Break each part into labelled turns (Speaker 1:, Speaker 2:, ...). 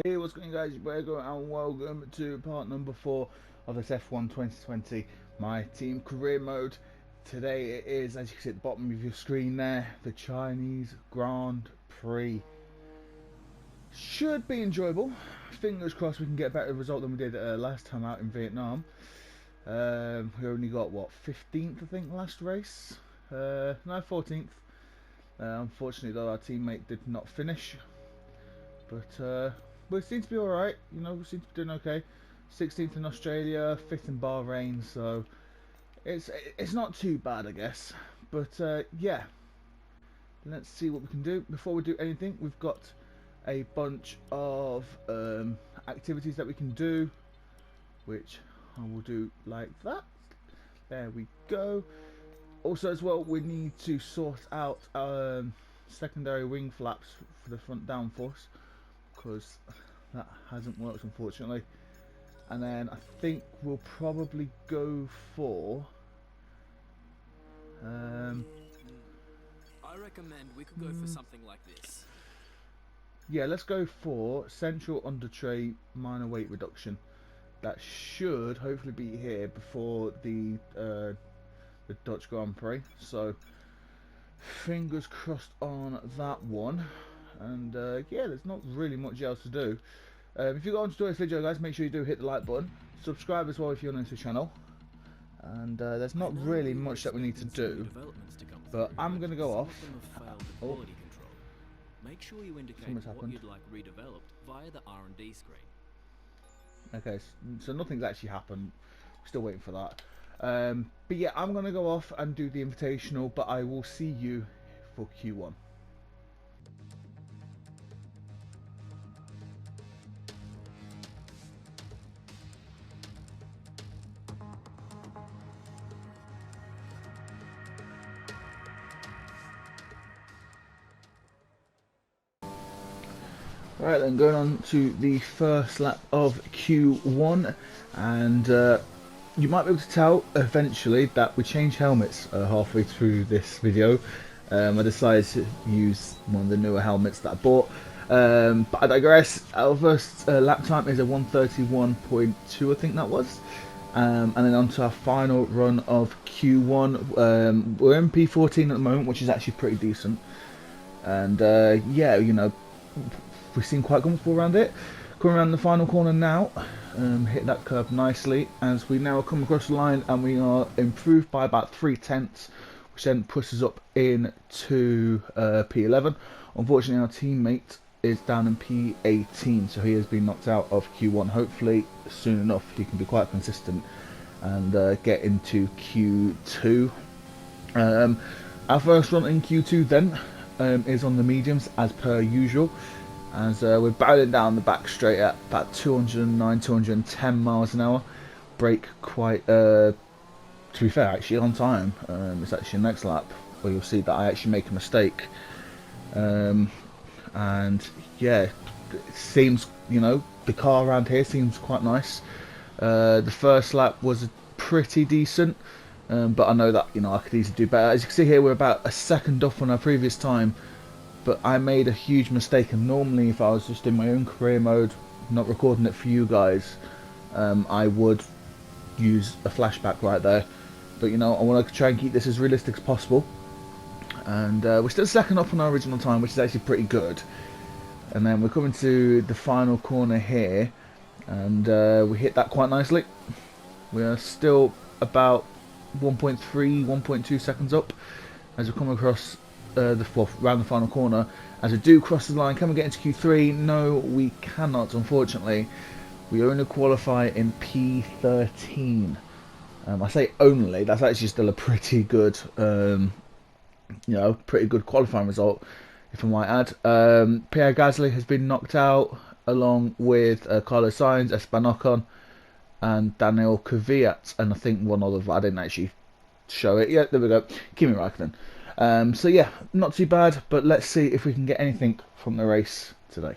Speaker 1: Hey, what's going on, guys? Your boy Echo, and welcome to part number 4 of this F1 2020 My Team Career Mode. Today it is, as you can see at the bottom of your screen there, the Chinese Grand Prix. Should be enjoyable. Fingers crossed we can get a better result than we did last time out in Vietnam. We only got, what, 15th I think last race? No, 14th. Unfortunately though, our teammate did not finish. But we seem to be alright, you know, we seem to be doing okay. 16th in Australia, 5th in Bahrain, so it's not too bad, I guess. But yeah, let's see what we can do. Before we do anything, we've got a bunch of activities that we can do, which I will do like that. There we go. Also as well, we need to sort out secondary wing flaps for the front downforce, because that hasn't worked unfortunately. And then I think we'll probably go for
Speaker 2: I recommend we could go for something like this.
Speaker 1: yeah, let's go for central under tray minor weight reduction. That should hopefully be here before the Dutch Grand Prix, so fingers crossed on that one. And yeah, there's not really much else to do. If you got on to enjoy this video, guys, make sure you do hit the like button. Subscribe as well if you're new to the channel. And there's not really much that we need to do. But I'm going to go off. Oh,
Speaker 2: Make sure you indicate
Speaker 1: something's
Speaker 2: what
Speaker 1: happened.
Speaker 2: you'd like redeveloped via the R&D screen.
Speaker 1: Okay, so nothing's actually happened. Still waiting for that. But yeah, I'm going to go off and do the invitational, but I will see you for Q1. Right then, going on to the first lap of Q1, and you might be able to tell eventually that we changed helmets halfway through this video. I decided to use one of the newer helmets that I bought, but I digress. Our first lap time is a 1:31.2, I think that was. And then on to our final run of Q1. We're in P14 at the moment, which is actually pretty decent. And yeah, you know, we seem quite comfortable around it. Coming around the final corner now, hit that curve nicely as we now come across the line, and we are improved by about 3/10, which then pushes up into P11. Unfortunately, our teammate is down in P18, so he has been knocked out of Q1. Hopefully soon enough he can be quite consistent and get into Q2. Our first run in Q2 then is on the mediums as per usual, as we're barreling down the back straight at about 209, 210 miles an hour. Brake quite, to be fair, actually on time. It's actually next lap where you'll see that I actually make a mistake. And yeah, it seems, you know, the car around here seems quite nice. The first lap was pretty decent, but I know that, you know, I could easily do better. As you can see here, we're about a second off on our previous time, but I made a huge mistake. And normally if I was just in my own career mode, not recording it for you guys, I would use a flashback right there. But you know, I want to try and keep this as realistic as possible. And we're still second up on our original time, which is actually pretty good. And then we're coming to the final corner here, and we hit that quite nicely. We are still about 1.3, 1.2 seconds up as we come across around the final corner. As we do cross the line, can we get into Q3? No, we cannot, unfortunately. We only qualify in P13. I say only, that's actually still a pretty good, you know, pretty good qualifying result, if I might add. Pierre Gasly has been knocked out, along with Carlos Sainz, Esteban Ocon, and Daniel Kvyat, and I think one other, I didn't actually show it. Yeah, there we go, Kimi Raikkonen. So yeah, not too bad, but let's see if we can get anything from the race today.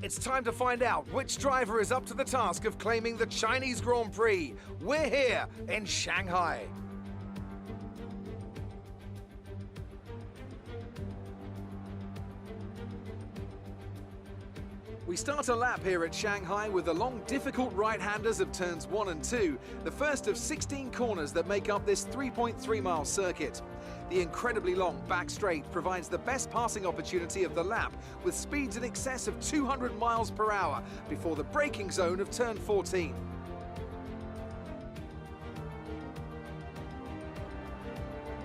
Speaker 3: It's time to find out which driver is up to the task of claiming the Chinese Grand Prix. We're here in Shanghai. We start a lap here at Shanghai with the long, difficult right-handers of turns 1 and 2, the first of 16 corners that make up this 3.3-mile circuit. The incredibly long back straight provides the best passing opportunity of the lap, with speeds in excess of 200 miles per hour before the braking zone of turn 14.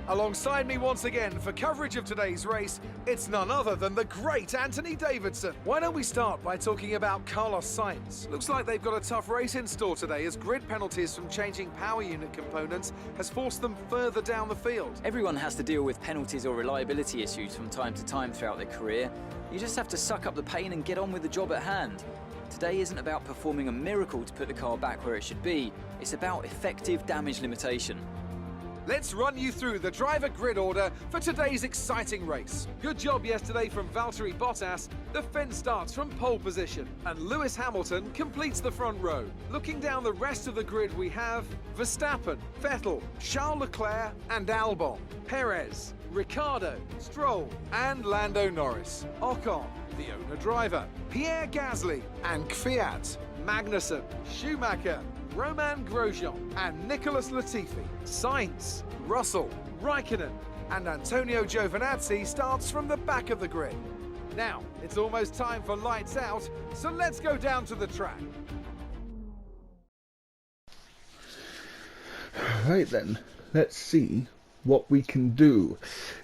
Speaker 3: Alongside me once again for coverage of today's race, it's none other than the great Anthony Davidson. Why don't we start by talking about Carlos Sainz? Looks like they've got a tough race in store today, as grid penalties from changing power unit components has forced them further down the field.
Speaker 4: Everyone has to deal with penalties or reliability issues from time to time throughout their career. You just have to suck up the pain and get on with the job at hand. Today isn't about performing a miracle to put the car back where it should be. It's about effective damage limitation.
Speaker 3: Let's run you through the driver grid order for today's exciting race. Good job yesterday from Valtteri Bottas. The fence starts from pole position, and Lewis Hamilton completes the front row. Looking down the rest of the grid, we have Verstappen, Vettel, Charles Leclerc and Albon, Perez, Ricciardo, Stroll and Lando Norris, Ocon, the owner-driver, Pierre Gasly and Kvyat, Magnussen, Schumacher, Romain Grosjean and Nicholas Latifi, Sainz, Russell, Raikkonen and Antonio Giovinazzi starts from the back of the grid. Now, it's almost time for lights out, so let's go down to the track.
Speaker 1: Right then, let's see what we can do.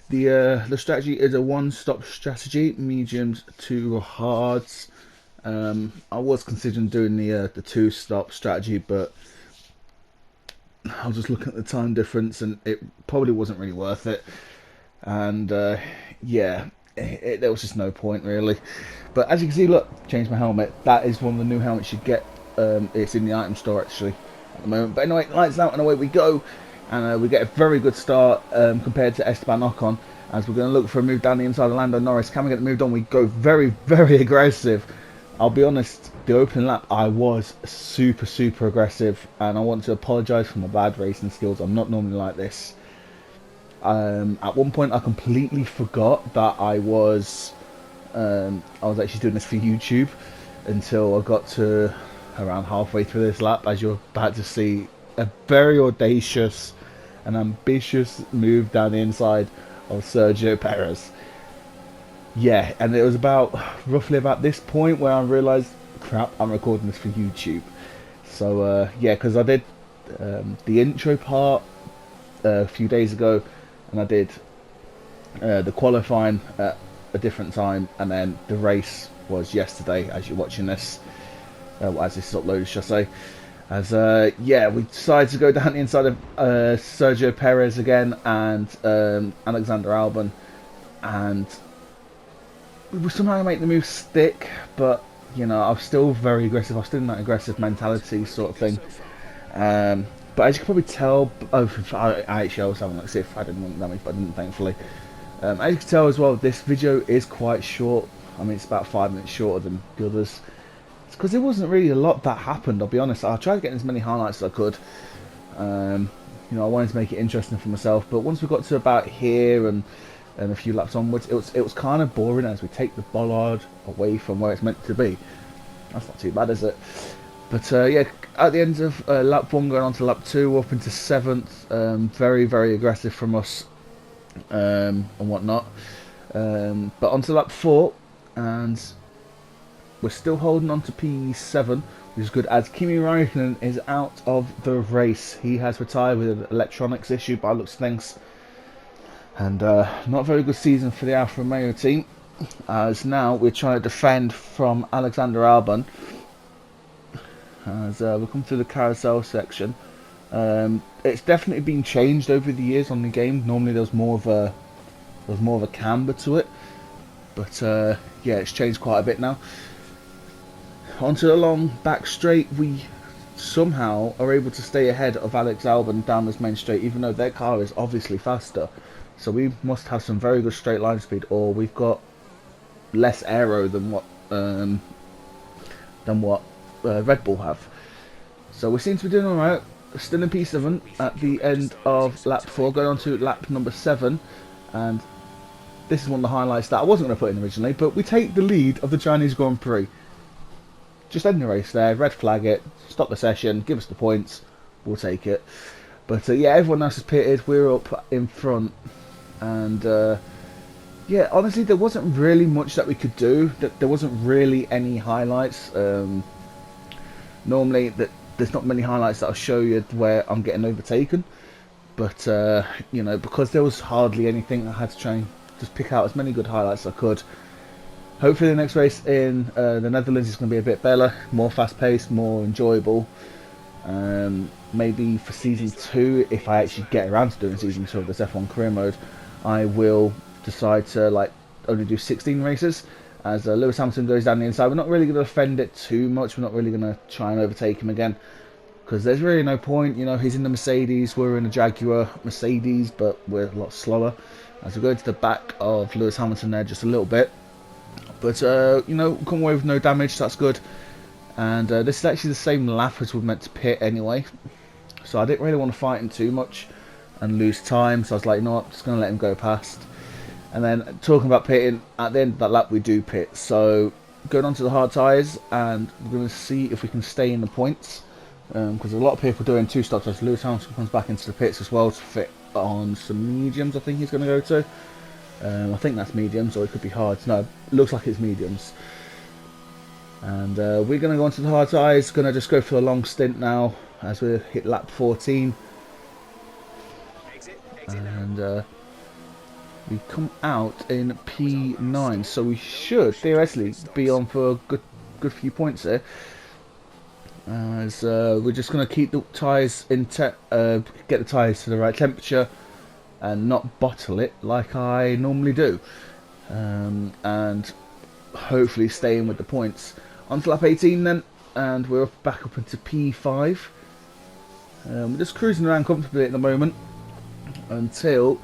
Speaker 1: The strategy is a one-stop strategy, mediums to hards. I was considering doing the two-stop strategy, but I was just looking at the time difference, and it probably wasn't really worth it. And yeah, there was just no point really. But as you can see, look, changed my helmet. That is one of the new helmets you get. It's in the item store actually at the moment. But anyway, lights out and away we go. And we get a very good start compared to Esteban Ocon, as we're going to look for a move down the inside of Lando Norris. Can we get the move done? We go very, very aggressive. I'll be honest, the opening lap I was super aggressive, and I want to apologise for my bad racing skills. I'm not normally like this. At one point I completely forgot that I was actually doing this for YouTube, until I got to around halfway through this lap, as you're about to see a very audacious and ambitious move down the inside of Sergio Perez. Yeah, and it was roughly about this point where I realised, crap, I'm recording this for YouTube. So yeah, because I did the intro part a few days ago, and I did the qualifying at a different time, and then the race was yesterday as you're watching this, as this is uploaded, shall I say. As yeah, we decided to go down the inside of Sergio Perez again and Alexander Albon, and we were somehow make the move stick, but you know, I was still very aggressive. I was still in that aggressive mentality sort of thing. But as you can probably tell, I actually was having like if I didn't want damage, but I didn't, thankfully. As you can tell as well, this video is quite short. I mean, it's about 5 minutes shorter than the others. It's because there wasn't really a lot that happened, I'll be honest. I tried to get as many highlights as I could. You know, I wanted to make it interesting for myself, but once we got to about here and a few laps onwards, it was kind of boring, as we take the bollard away from where it's meant to be. That's not too bad, is it? But yeah, at the end of lap 1 going on to lap 2, up into 7th, very aggressive from us and whatnot. But onto lap 4, and we're still holding on to P7, which is good, as Kimi Raikkonen is out of the race. He has retired with an electronics issue by looks of things. And not a very good season for the Alfa Romeo team, as now we're trying to defend from Alexander Albon. As we come through the carousel section, it's definitely been changed over the years on the game. Normally there was more of a camber to it, but yeah, it's changed quite a bit now. Onto the long back straight, we somehow are able to stay ahead of Alex Albon down this main straight, even though their car is obviously faster. So we must have some very good straight line speed, or we've got less aero than what Red Bull have. So we seem to be doing alright. Still in P7 at the end of lap 4, going on to lap number 7, and this is one of the highlights that I wasn't going to put in originally, but we take the lead of the Chinese Grand Prix. just end the race there, red flag it, stop the session, give us the points, we'll take it. But yeah, everyone else is pitted, we're up in front, and yeah, honestly, there wasn't really much that we could do. There wasn't really any highlights. Normally, there's not many highlights that I'll show you where I'm getting overtaken. But, you know, because there was hardly anything, I had to try and just pick out as many good highlights as I could. Hopefully the next race in the Netherlands is going to be a bit better, more fast-paced, more enjoyable. Maybe for Season 2, if I actually get around to doing Season 2 of this F1 career mode, I will decide to like only do 16 races as Lewis Hamilton goes down the inside. We're not really going to offend it too much. We're not really going to try and overtake him again because there's really no point. You know, he's in the Mercedes, we're in a Jaguar Mercedes, but we're a lot slower. As we go to the back of Lewis Hamilton there just a little bit, but you know, come away with no damage, so that's good. And this is actually the same lap as we're meant to pit anyway, so I didn't really want to fight him too much and lose time, so I was like, you know what, I'm just going to let him go past. And then talking about pitting, at the end of that lap we do pit. So going on to the hard tyres, and we're going to see if we can stay in the points. Because a lot of people doing 2 stop tyres. Lewis Hamilton comes back into the pits as well to fit on some mediums, I think he's going to go to. I think that's mediums, or it could be hards. No, it looks like it's mediums. And we're going to go on to the hard tyres. Going to just go for a long stint now as we hit lap 14. And we come out in P9, so we should theoretically be on for a good few points here. As we're just going to keep the tyres in, get the tyres to the right temperature, and not bottle it like I normally do, and hopefully stay in with the points. On to lap 18 then, and we're back up into P5. We're just cruising around comfortably at the moment until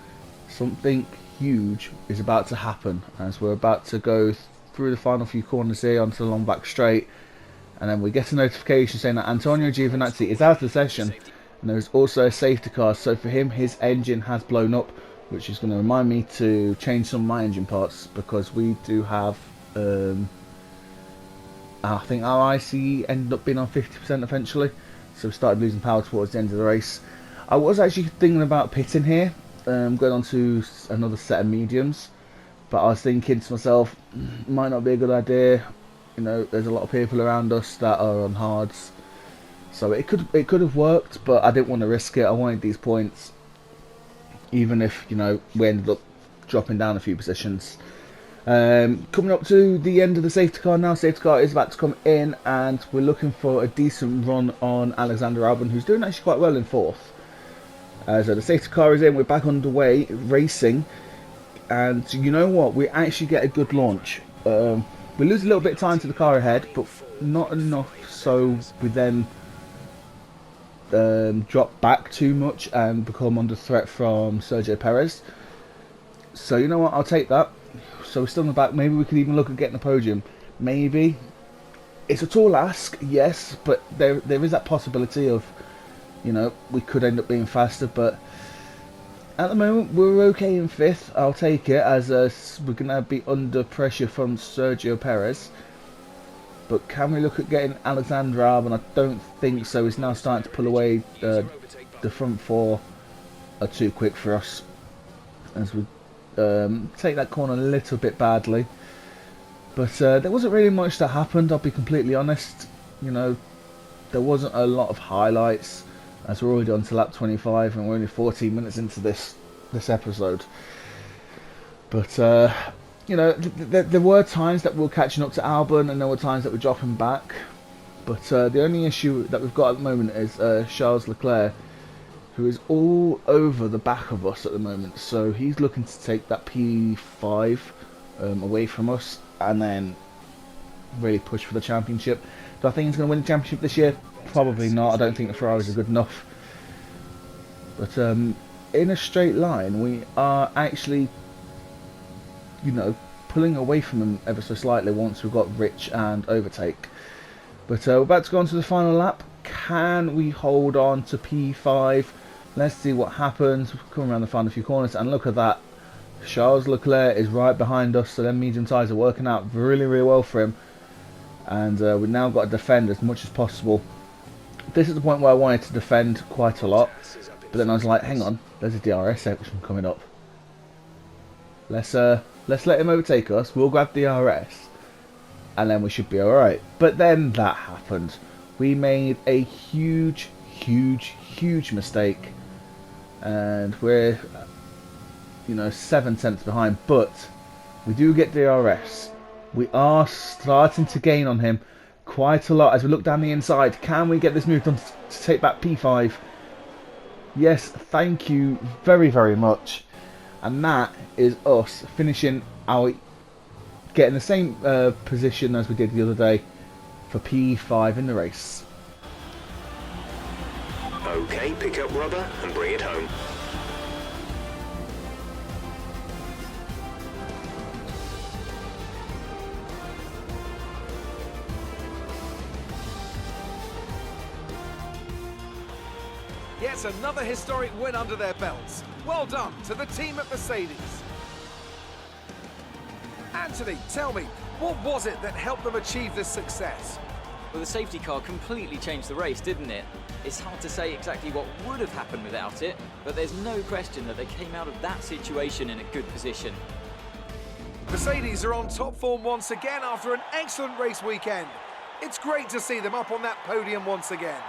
Speaker 1: something huge is about to happen, as we're about to go through the final few corners here onto the long back straight, and then we get a notification saying that Antonio Giovinazzi is out of the session, and there's also a safety car. So for him, his engine has blown up, which is going to remind me to change some of my engine parts, because we do have I think our ICE ended up being on 50% eventually, so we started losing power towards the end of the race. I was actually thinking about pitting here, going on to another set of mediums, but I was thinking to myself, might not be a good idea. You know, there's a lot of people around us that are on hards, so it could have worked, but I didn't want to risk it. I wanted these points, even if, you know, we ended up dropping down a few positions. Coming up to the end of the safety car now. Safety car is about to come in, and we're looking for a decent run on Alexander Albon, who's doing actually quite well in 4th. So the safety car is in, we're back underway, racing, and you know what, we actually get a good launch. We lose a little bit of time to the car ahead, but not enough so we then drop back too much and become under threat from Sergio Perez. So you know what, I'll take that. So we're still in the back. Maybe we could even look at getting a podium. Maybe. It's a tall ask, yes, but there is that possibility of, you know, we could end up being faster, but at the moment we're okay in 5th. I'll take it, as we're going to be under pressure from Sergio Perez. But can we look at getting Alexander Albon? I don't think so. He's now starting to pull away. The front 4 are too quick for us, as we take that corner a little bit badly. But there wasn't really much that happened, I'll be completely honest. You know, there wasn't a lot of highlights, as we're already on to lap 25 and we're only 14 minutes into this episode. But you know, there were times that we were catching up to Albon, and there were times that we're dropping back. But the only issue that we've got at the moment is Charles Leclerc, who is all over the back of us at the moment. So he's looking to take that P5 away from us, and then really push for the championship. Do I think he's going to win the championship this year? Probably not. I don't think the Ferraris are good enough. But in a straight line, we are actually, you know, pulling away from them ever so slightly once we've got Rich and overtake. But we're about to go on to the final lap. Can we hold on to P5? Let's see what happens. We'll come around the final few corners, and look at that. Charles Leclerc is right behind us, so them medium tyres are working out really, really well for him. and we've now got to defend as much as possible. This is the point where I wanted to defend quite a lot, but then I was like, hang on, there's a DRS section coming up. Let's let him overtake us. We'll grab DRS, and then we should be all right. But then that happened. We made a huge mistake, and we're 7 tenths behind. But we do get DRS. We are starting to gain on him quite a lot as we look down the inside. Can we get this move done to take back P5? Yes, thank you very much. And that is us finishing getting the same position as we did the other day for P5 in the race.
Speaker 5: Okay, pick up rubber and bring it home.
Speaker 3: Yet another historic win under their belts. Well done to the team at Mercedes. Anthony, tell me, what was it that helped them achieve this success?
Speaker 4: Well, the safety car completely changed the race, didn't it? It's hard to say exactly what would have happened without it, but there's no question that they came out of that situation in a good position.
Speaker 3: Mercedes are on top form once again after an excellent race weekend. It's great to see them up on that podium once again.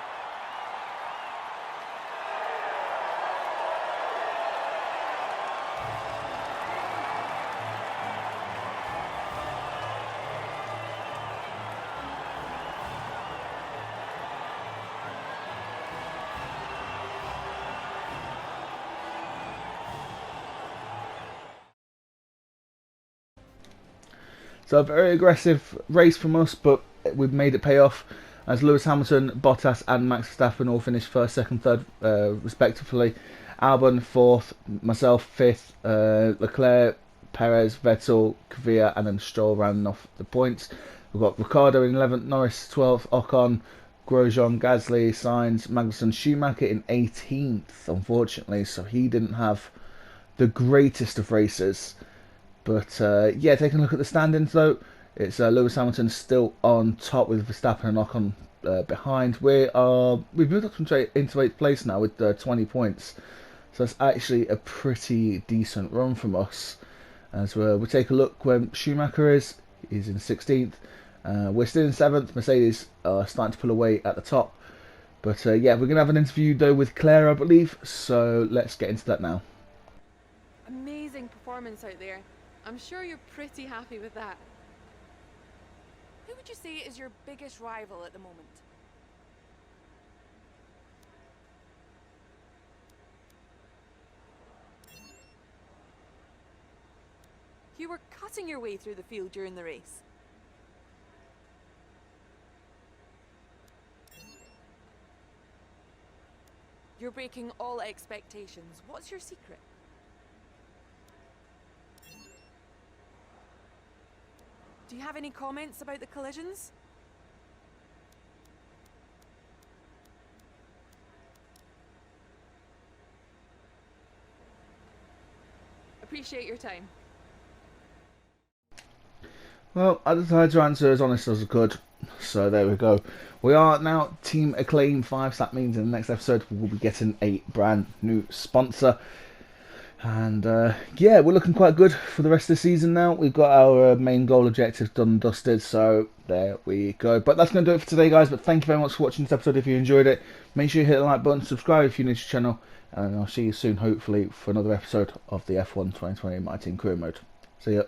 Speaker 1: So a very aggressive race from us, but we've made it pay off as Lewis Hamilton, Bottas and Max Verstappen all finished first, second, third respectively. Albon fourth, myself fifth, Leclerc, Perez, Vettel, Kvyat and then Stroll rounding off the points. We've got Ricciardo in 11th, Norris 12th, Ocon, Grosjean, Gasly, Sainz, Magnussen, Schumacher in 18th, unfortunately, so he didn't have the greatest of races. But yeah, taking a look at the standings though, it's Lewis Hamilton still on top with Verstappen and Ocon behind. We've moved up into 8th place now with 20 points, so that's actually a pretty decent run from us. As we take a look where Schumacher is, he's in 16th. We're still in 7th. Mercedes are starting to pull away at the top. But yeah, we're gonna have an interview though with Claire, I believe. So let's get into that now.
Speaker 6: Amazing performance out there. I'm sure you're pretty happy with that. Who would you say is your biggest rival at the moment? You were cutting your way through the field during the race. You're breaking all expectations. What's your secret? Do you have any comments about the collisions? Appreciate your time.
Speaker 1: Well, I decided to answer as honest as I could, so there we go. We are now Team Acclaim 5, so that means in the next episode we'll be getting a brand new sponsor. And yeah, we're looking quite good for the rest of the season now. We've got our main goal objectives done and dusted, so there we go. But that's going to do it for today, guys. But thank you very much for watching this episode. If you enjoyed it, make sure you hit the like button, subscribe if you're new to the channel, and I'll see you soon, hopefully, for another episode of the F1 2020 My Team Career Mode. See ya.